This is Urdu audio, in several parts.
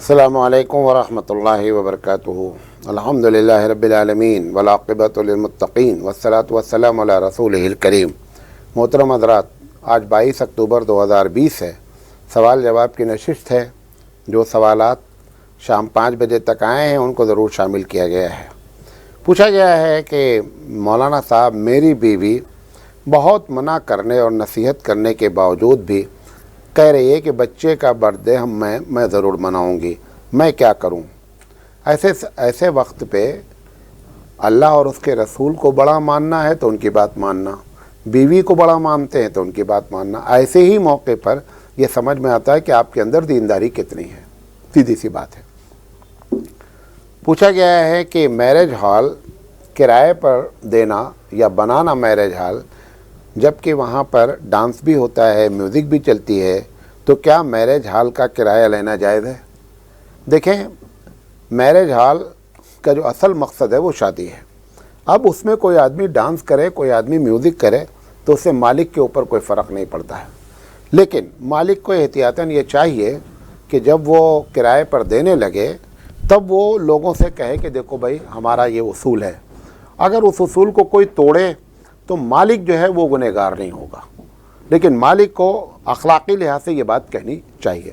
السلام علیکم ورحمۃ اللہ وبرکاتہ۔ الحمدللہ رب العالمین والعاقبۃ للمتقین والصلاۃ والسلام علی رسولہ الکریم۔ محترم حضرات، آج 22 اکتوبر 2020 ہے۔ سوال جواب کی نشست ہے۔ جو سوالات شام 5 بجے تک آئے ہیں ان کو ضرور شامل کیا گیا ہے۔ پوچھا گیا ہے کہ مولانا صاحب، میری بیوی بہت منع کرنے اور نصیحت کرنے کے باوجود بھی کہہ رہی ہے کہ بچے کا برتھ ڈے میں ضرور مناؤں گی، میں کیا کروں؟ ایسے وقت پہ اللہ اور اس کے رسول کو بڑا ماننا ہے تو ان کی بات ماننا، بیوی کو بڑا مانتے ہیں تو ان کی بات ماننا۔ ایسے ہی موقع پر یہ سمجھ میں آتا ہے کہ آپ کے اندر دینداری کتنی ہے۔ سیدھی سی بات ہے۔ پوچھا گیا ہے کہ میرج ہال کرائے پر دینا یا بنانا میرج ہال، جبکہ وہاں پر ڈانس بھی ہوتا ہے، میوزک بھی چلتی ہے، تو کیا میرج ہال کا کرایہ لینا جائز ہے؟ دیکھیں، میرج ہال کا جو اصل مقصد ہے وہ شادی ہے۔ اب اس میں کوئی آدمی ڈانس کرے، کوئی آدمی میوزک کرے تو اس سے مالک کے اوپر کوئی فرق نہیں پڑتا ہے، لیکن مالک کو احتیاطاً یہ چاہیے کہ جب وہ کرائے پر دینے لگے تب وہ لوگوں سے کہے کہ دیکھو بھائی، ہمارا یہ اصول ہے۔ اگر اس اصول کو کوئی توڑے تو مالک جو ہے وہ گنہگار نہیں ہوگا، لیکن مالک کو اخلاقی لحاظ سے یہ بات کہنی چاہیے۔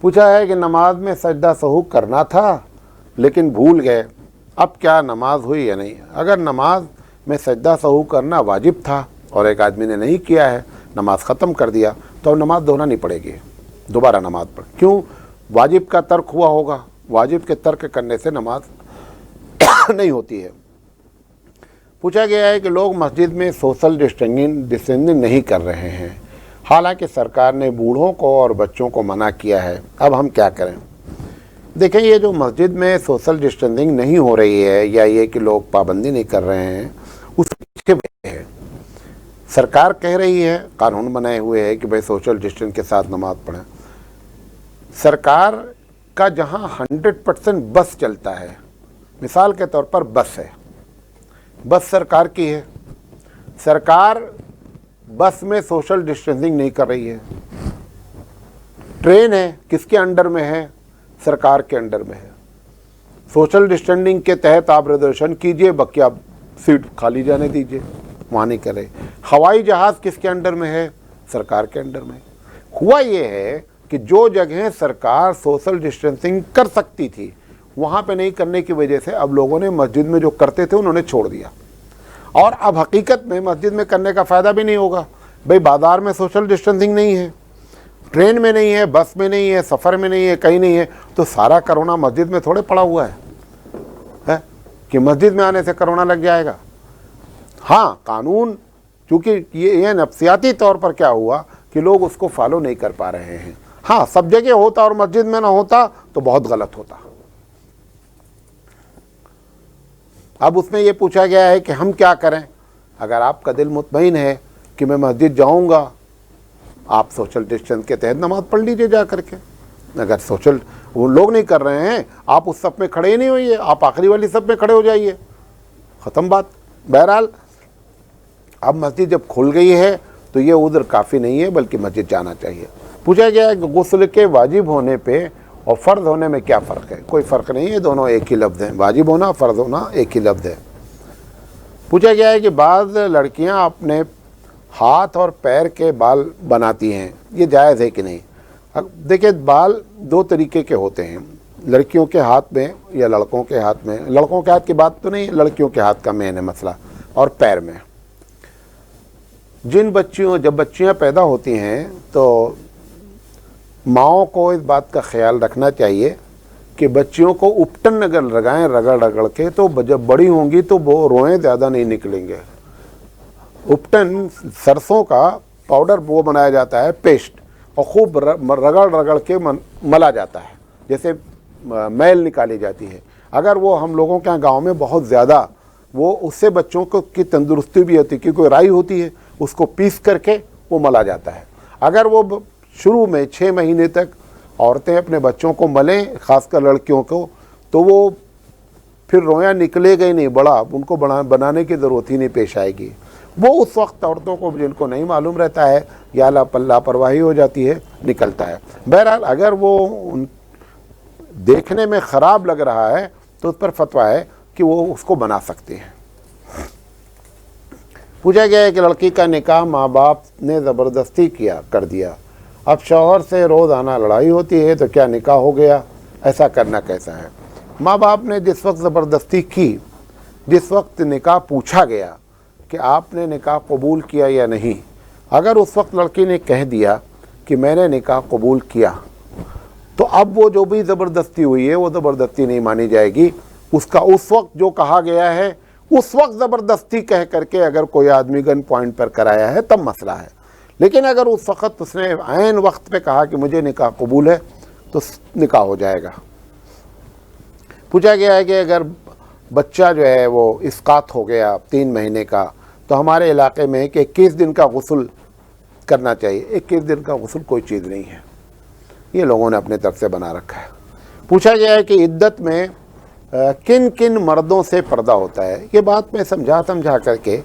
پوچھا ہے کہ نماز میں سجدہ سہو کرنا تھا لیکن بھول گئے، اب کیا نماز ہوئی یا نہیں؟ اگر نماز میں سجدہ سہو کرنا واجب تھا اور ایک آدمی نے نہیں کیا ہے، نماز ختم کر دیا، تو اب نماز دہنا نہیں پڑے گی، دوبارہ نماز پڑھ۔ کیوں؟ واجب کا ترک ہوا ہوگا، واجب کے ترک کرنے سے نماز نہیں ہوتی ہے۔ پوچھا گیا ہے کہ لوگ مسجد میں سوشل ڈسٹینسنگ نہیں کر رہے ہیں، حالانکہ سرکار نے بوڑھوں کو اور بچوں کو منع کیا ہے، اب ہم کیا کریں؟ دیکھیں، یہ جو مسجد میں سوشل ڈسٹینسنگ نہیں ہو رہی ہے یا یہ کہ لوگ پابندی نہیں کر رہے ہیں، اس کے پیچھے وجہ ہے۔ سرکار کہہ رہی ہے، قانون بنائے ہوئے ہے کہ بھائی سوشل ڈسٹینس کے ساتھ نماز پڑھیں۔ سرکار کا جہاں 100% بس چلتا ہے، مثال کے طور پر بس ہے، بس سرکار کی ہے، سرکار بس میں سوشل ڈسٹینسنگ نہیں کر رہی ہے۔ ٹرین ہے، کس کے انڈر میں ہے؟ سرکار کے انڈر میں ہے۔ سوشل ڈسٹینسنگ کے تحت آپ ریزرویشن کیجئے، باقی آپ سیٹ خالی جانے دیجئے، وہاں نہیں کر رہے۔ ہوائی جہاز کس کے انڈر میں ہے؟ سرکار کے انڈر میں۔ ہوا یہ ہے کہ جو جگہیں سرکار سوشل ڈسٹینسنگ کر سکتی تھی وہاں پہ نہیں کرنے کی وجہ سے اب لوگوں نے مسجد میں جو کرتے تھے انہوں نے چھوڑ دیا، اور اب حقیقت میں مسجد میں کرنے کا فائدہ بھی نہیں ہوگا۔ بھئی بازار میں سوشل ڈسٹینسنگ نہیں ہے، ٹرین میں نہیں ہے، بس میں نہیں ہے، سفر میں نہیں ہے، کہیں نہیں ہے، تو سارا کرونا مسجد میں تھوڑے پڑا ہوا ہے کہ مسجد میں آنے سے کرونا لگ جائے گا۔ ہاں، قانون چونکہ یہ نفسیاتی طور پر کیا ہوا کہ لوگ اس کو فالو نہیں کر پا رہے ہیں۔ ہاں، سب جگہ ہوتا اور مسجد میں نہ ہوتا تو بہت غلط ہوتا۔ اب اس میں یہ پوچھا گیا ہے کہ ہم کیا کریں؟ اگر آپ کا دل مطمئن ہے کہ میں مسجد جاؤں گا، آپ سوشل ڈسٹینس کے تحت نماز پڑھ لیجئے جا کر کے۔ اگر وہ لوگ نہیں کر رہے ہیں، آپ اس صف میں کھڑے ہی نہیں ہوئیے، آپ آخری والی صف میں کھڑے ہو جائیے، ختم بات۔ بہرحال اب مسجد جب کھل گئی ہے تو یہ عذر کافی نہیں ہے، بلکہ مسجد جانا چاہیے۔ پوچھا گیا ہے کہ غسل کے واجب ہونے پہ اور فرض ہونے میں کیا فرق ہے؟ کوئی فرق نہیں ہے، دونوں ایک ہی لفظ ہیں، واجب ہونا، فرض ہونا ایک ہی لفظ ہے۔ پوچھا گیا ہے کہ بعض لڑکیاں اپنے ہاتھ اور پیر کے بال بناتی ہیں، یہ جائز ہے کہ نہیں؟ دیکھیں، بال دو طریقے کے ہوتے ہیں، لڑکیوں کے ہاتھ میں یا لڑکوں کے ہاتھ میں۔ لڑکوں کے ہاتھ کی بات تو نہیں، لڑکیوں کے ہاتھ کا مین ہے مسئلہ، اور پیر میں۔ جب بچیاں پیدا ہوتی ہیں تو ماؤں کو اس بات کا خیال رکھنا چاہیے کہ بچیوں کو اپٹن اگر لگائیں رگڑ کے، تو جب بڑی ہوں گی تو وہ روئیں زیادہ نہیں نکلیں گے۔ اپٹن سرسوں کا پاؤڈر وہ بنایا جاتا ہے، پیسٹ، اور خوب رگڑ کے ملا جاتا ہے، جیسے میل نکالی جاتی ہے۔ اگر وہ ہم لوگوں کے گاؤں میں بہت زیادہ وہ اس سے بچوں کو کی تندرستی بھی ہوتی ہے، کیونکہ رائی ہوتی ہے، اس کو پیس کر کے وہ ملا جاتا ہے۔ اگر وہ شروع میں 6 مہینے تک عورتیں اپنے بچوں کو ملیں، خاص کر لڑکیوں کو، تو وہ پھر رویاں نکلے گا ہی نہیں، ان کو بنانے کی ضرورت ہی نہیں پیش آئے گی۔ وہ اس وقت عورتوں کو جن کو نہیں معلوم رہتا ہے یا لاپرواہی ہو جاتی ہے نکلتا ہے۔ بہرحال اگر وہ دیکھنے میں خراب لگ رہا ہے تو اس پر فتویٰ ہے کہ وہ اس کو بنا سکتے ہیں۔ پوچھا گیا ہے کہ لڑکی کا نکاح ماں باپ نے زبردستی کر دیا، اب شوہر سے روزانہ لڑائی ہوتی ہے تو کیا نکاح ہو گیا؟ ایسا کرنا کیسا ہے؟ ماں باپ نے جس وقت زبردستی کی، جس وقت نکاح پوچھا گیا کہ آپ نے نکاح قبول کیا یا نہیں، اگر اس وقت لڑکی نے کہہ دیا کہ میں نے نکاح قبول کیا تو اب وہ جو بھی زبردستی ہوئی ہے وہ زبردستی نہیں مانی جائے گی۔ اس کا اس وقت جو کہا گیا ہے اس وقت زبردستی کہہ کر کے اگر کوئی آدمی گن پوائنٹ پر کرایا ہے تب مسئلہ ہے، لیکن اگر اس وقت اس نے عین وقت پہ کہا کہ مجھے نکاح قبول ہے تو نکاح ہو جائے گا۔ پوچھا گیا ہے کہ اگر بچہ جو ہے وہ اسقاط ہو گیا 3 مہینے کا تو ہمارے علاقے میں کہ 21 دن کا غسل کرنا چاہیے۔ 21 دن کا غسل کوئی چیز نہیں ہے، یہ لوگوں نے اپنے طرف سے بنا رکھا ہے۔ پوچھا گیا ہے کہ عدت میں کن کن مردوں سے پردہ ہوتا ہے؟ یہ بات میں سمجھا کر کے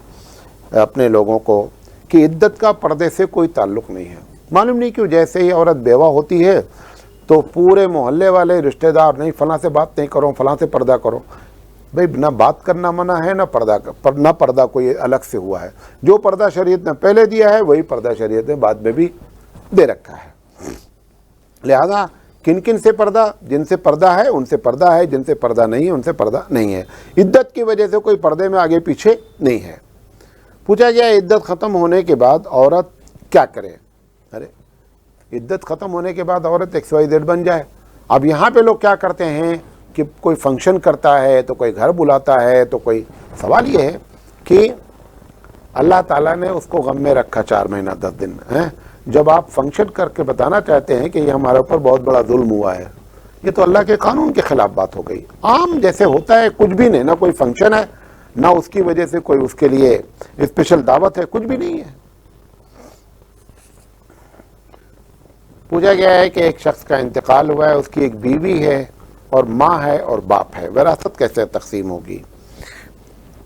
اپنے لوگوں کو کہ عدت کا پردے سے کوئی تعلق نہیں ہے۔ معلوم نہیں کیوں جیسے ہی عورت بیوہ ہوتی ہے تو پورے محلے والے رشتہ دار نہیں فلاں سے بات نہیں کرو، فلاں سے پردہ کرو۔ بھئی نہ بات کرنا منع ہے نہ پردہ کوئی الگ سے ہوا ہے۔ جو پردہ شریعت نے پہلے دیا ہے وہی پردہ شریعت نے بعد میں بھی دے رکھا ہے۔ لہذا کن کن سے پردہ؟ جن سے پردہ ہے ان سے پردہ ہے، جن سے پردہ نہیں ہے ان سے پردہ نہیں ہے۔ عدت کی وجہ سے کوئی پردے میں آگے پیچھے نہیں ہے۔ پوچھا گیا عدت ختم ہونے کے بعد عورت کیا کرے؟ ارے عدت ختم ہونے کے بعد عورت XYZ بن جائے۔ اب یہاں پہ لوگ کیا کرتے ہیں کہ کوئی فنکشن کرتا ہے تو کوئی گھر بلاتا ہے تو کوئی، سوال یہ ہے کہ اللہ تعالیٰ نے اس کو غم میں رکھا 4 مہینہ 10 دن ہیں، جب آپ فنکشن کر کے بتانا چاہتے ہیں کہ یہ ہمارے اوپر بہت بڑا ظلم ہوا ہے، یہ تو اللہ کے قانون کے خلاف بات ہو گئی۔ عام جیسے ہوتا ہے کچھ بھی نہیں، نہ کوئی فنکشن ہے نہ اس کی وجہ سے کوئی اس کے لیے اسپیشل دعوت ہے، کچھ بھی نہیں ہے۔ پوچھا گیا ہے کہ ایک شخص کا انتقال ہوا ہے، اس کی ایک بیوی ہے اور ماں ہے اور باپ ہے، وراثت کیسے تقسیم ہوگی؟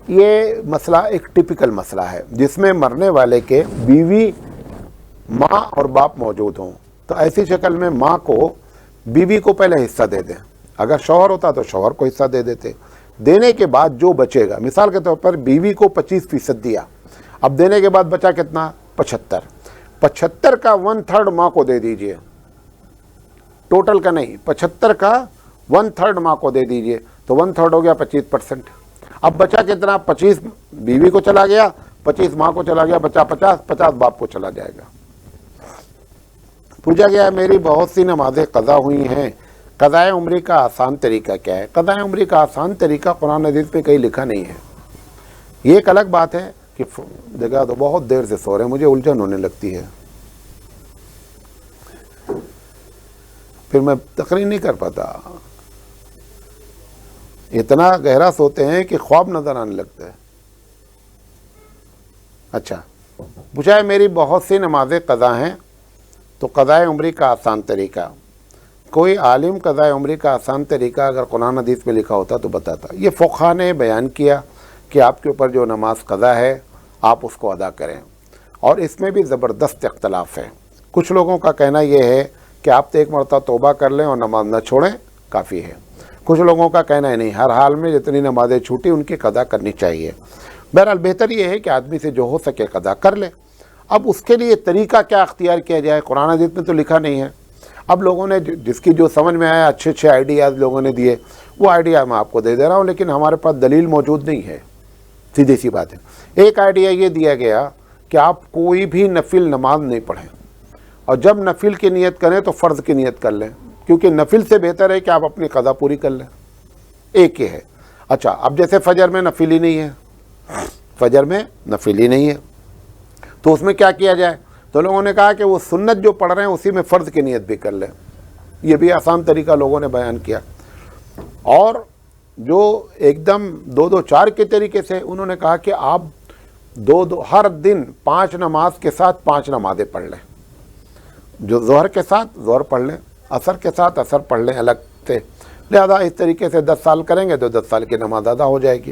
یہ مسئلہ ایک ٹپیکل مسئلہ ہے جس میں مرنے والے کے بیوی، ماں اور باپ موجود ہوں تو ایسی شکل میں ماں کو بیوی کو پہلے حصہ دے دیں، اگر شوہر ہوتا تو شوہر کو حصہ دے دیتے، دینے کے بعد جو بچے گا، مثال کے طور پر بیوی کو 25% دیا، اب دینے کے بعد بچا کتنا؟ 75 کا 1/3 ماں کو دے دیجئے، ٹوٹل کا نہیں، 75 کا 1/3 ماں کو دے دیجئے تو 1/3 ہو گیا 25%۔ اب بچا کتنا؟ 25 بیوی کو چلا گیا، 25 ماں کو چلا گیا، بچا 50 باپ کو چلا جائے گا۔ پوچھا گیا ہے میری بہت سی نمازیں قضا ہوئی ہیں، قضائے عمری کا آسان طریقہ کیا ہے؟ قضائے عمری کا آسان طریقہ قرآن حدیث میں کہیں لکھا نہیں ہے۔ یہ ایک الگ بات ہے کہ دیکھا تو بہت دیر سے سو رہے ہیں، مجھے الجھن ہونے لگتی ہے، پھر میں تقریر نہیں کر پاتا، اتنا گہرا سوتے ہیں کہ خواب نظر آنے لگتا ہے۔ اچھا، پوچھا ہے میری بہت سی نمازیں قضا ہیں تو قضائے عمری کا آسان طریقہ، کوئی عالم قضائے عمری کا آسان طریقہ اگر قرآن حدیث میں لکھا ہوتا تو بتاتا۔ یہ فقہا نے بیان کیا کہ آپ کے اوپر جو نماز قضا ہے آپ اس کو ادا کریں، اور اس میں بھی زبردست اختلاف ہے۔ کچھ لوگوں کا کہنا یہ ہے کہ آپ تو ایک مرتبہ توبہ کر لیں اور نماز نہ چھوڑیں کافی ہے، کچھ لوگوں کا کہنا ہے نہیں، ہر حال میں جتنی نمازیں چھوٹی ان کی قضا کرنی چاہیے۔ بہرحال بہتر یہ ہے کہ آدمی سے جو ہو سکے قضا کر لے۔ اب اس کے لیے طریقہ کیا اختیار کیا جائے؟ قرآن حدیث میں تو لکھا نہیں ہے۔ اب لوگوں نے جس کی جو سمجھ میں آیا اچھے آئیڈیاز لوگوں نے دیے، وہ آئیڈیا میں آپ کو دے رہا ہوں، لیکن ہمارے پاس دلیل موجود نہیں ہے، سیدھی سی بات ہے۔ ایک آئیڈیا یہ دیا گیا کہ آپ کوئی بھی نفل نماز نہیں پڑھیں، اور جب نفل کی نیت کریں تو فرض کی نیت کر لیں، کیونکہ نفل سے بہتر ہے کہ آپ اپنی قضا پوری کر لیں۔ ایک یہ ہے۔ اچھا، اب جیسے فجر میں نفل ہی نہیں ہے، فجر میں نفل ہی نہیں ہے تو اس میں کیا کیا جائے؟ تو لوگوں نے کہا کہ وہ سنت جو پڑھ رہے ہیں اسی میں فرض کی نیت بھی کر لیں۔ یہ بھی آسان طریقہ لوگوں نے بیان کیا۔ اور جو ایک دم 2-2-4 کے طریقے سے انہوں نے کہا کہ آپ ہر دن 5 نماز کے ساتھ 5 نمازیں پڑھ لیں، جو ظہر کے ساتھ ظہر پڑھ لیں، عصر کے ساتھ عصر پڑھ لیں الگ سے، لہذا اس طریقے سے 10 سال کریں گے تو 10 سال کی نماز ادا ہو جائے گی۔